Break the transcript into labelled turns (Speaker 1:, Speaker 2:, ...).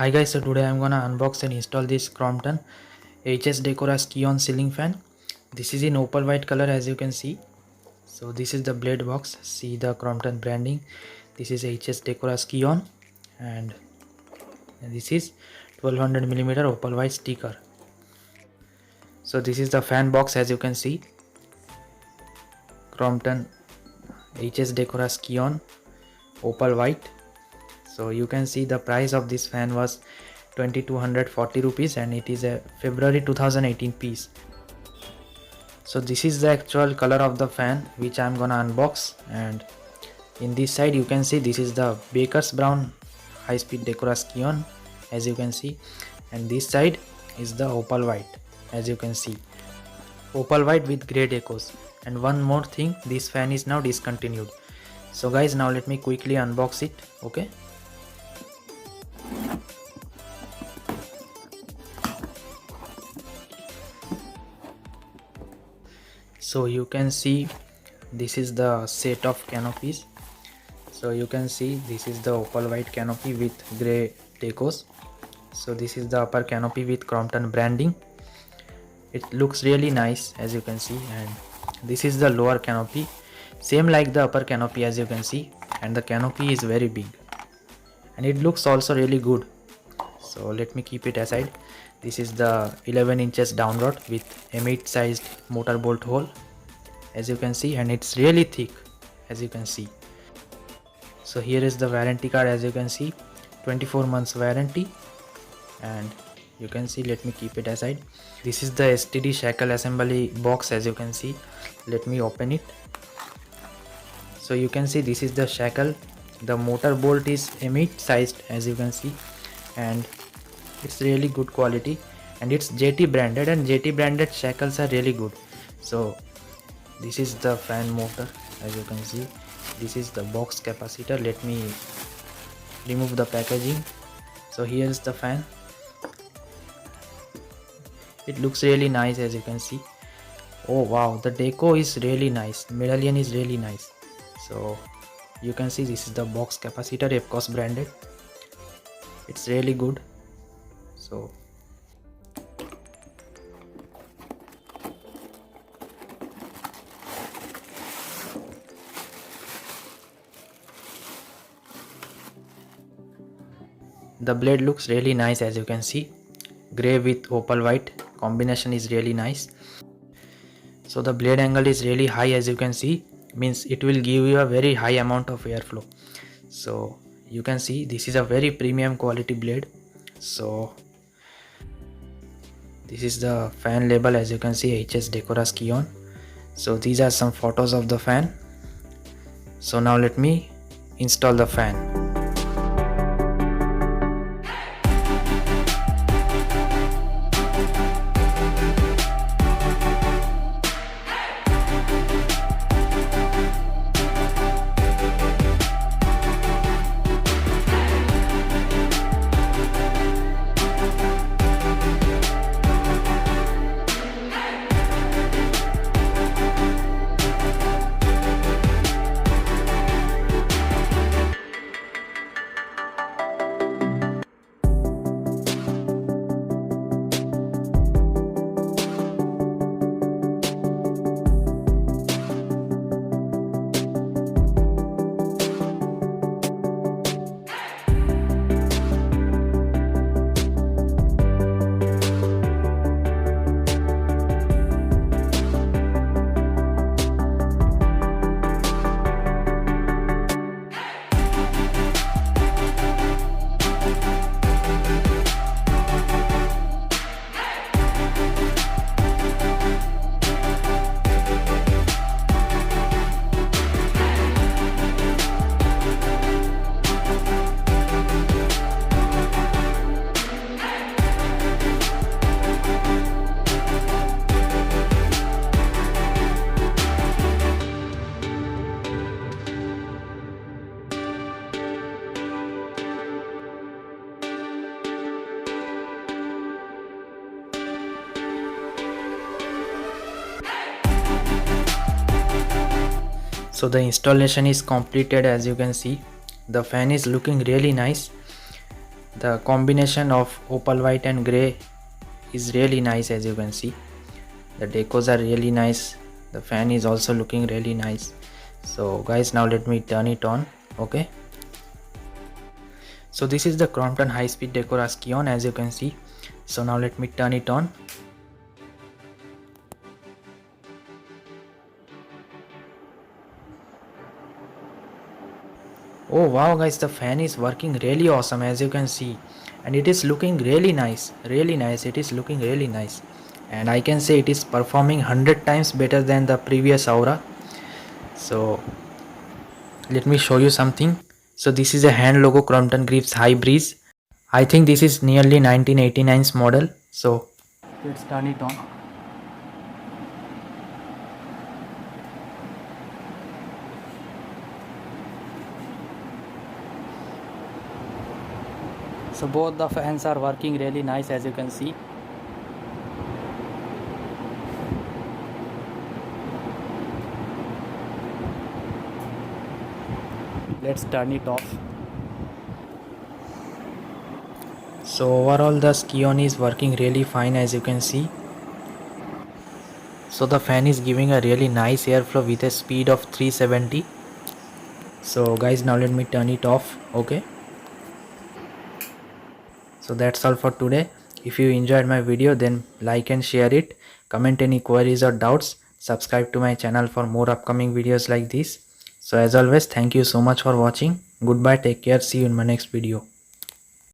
Speaker 1: Hi guys, so today I'm gonna unbox and install this Crompton Decora Scion ceiling fan. This is in opal white color, as you can see. So this is the blade box. See the Crompton branding. This is Decora Scion, and this is 1200mm opal white sticker. So this is the fan box, as you can see. Crompton Decora Scion opal white. So you can see the price of this fan was 2240 rupees and it is a February 2018 piece. So this is the actual color of the fan which I am gonna unbox, and in this side you can see this is the baker's brown high speed Decora Scion, as you can see, and this side is the opal white, as you can see, opal white with grey decos. And one more thing, this fan is now discontinued. So guys, now let me quickly unbox it. Okay, so you can see this is the set of canopies. So you can see this is the opal white canopy with grey decos. So this is the upper canopy with Crompton branding. It looks really nice, as you can see, and this is the lower canopy, same like the upper canopy, as you can see, and the canopy is very big and it looks also really good. So let me keep it aside. This is the 11 inches down rod with M8 sized motor bolt hole, as you can see, and it's really thick, as you can see. So here is the warranty card, as you can see, 24 months warranty, and you can see, let me keep it aside. This is the STD shackle assembly box, as you can see. Let me open it. So you can see this is the shackle. The motor bolt is M8 sized, as you can see, and it's really good quality, and it's JT branded, and JT branded shackles are really good. So this is the fan motor, as you can see. This is the box capacitor. Let me remove the packaging. So here is the fan. It looks really nice, as you can see. Oh wow, the deco is really nice. Medallion is really nice. So you can see this is the box capacitor, Epcos branded. It's really good. So the blade looks really nice, as you can see. Grey with opal white combination is really nice. So the blade angle is really high, as you can see, means it will give you a very high amount of airflow. So you can see this is a very premium quality blade. So this is the fan label, as you can see, Decora Scion. So these are some photos of the fan. So now let me install the fan. So the installation is completed, as you can see. The fan is looking really nice. The combination of opal white and grey is really nice. As you can see, the decos are really nice. The fan is also looking really nice. So guys, now let me turn it on. Okay, so this is the Crompton high speed Decora Scion, as you can see. So now let me turn it on. Oh wow guys, the fan is working really awesome, as you can see, and it is looking really nice, it is looking really nice, and I can say it is performing 100 times better than the previous Aura. So let me show you something. So this is a hand logo Crompton Greaves High Breeze. I think this is nearly 1989's model. So let's turn it on. So both the fans are working really nice, as you can see. Let's turn it off. So overall the Scion is working really fine, as you can see. So the fan is giving a really nice airflow with a speed of 370. So guys, now let me turn it off. Okay, so that's all for today. If you enjoyed my video, then like and share it. Comment any queries or doubts. Subscribe to my channel for more upcoming videos like this. So as always, thank you so much for watching. Goodbye, take care, see you in my next video.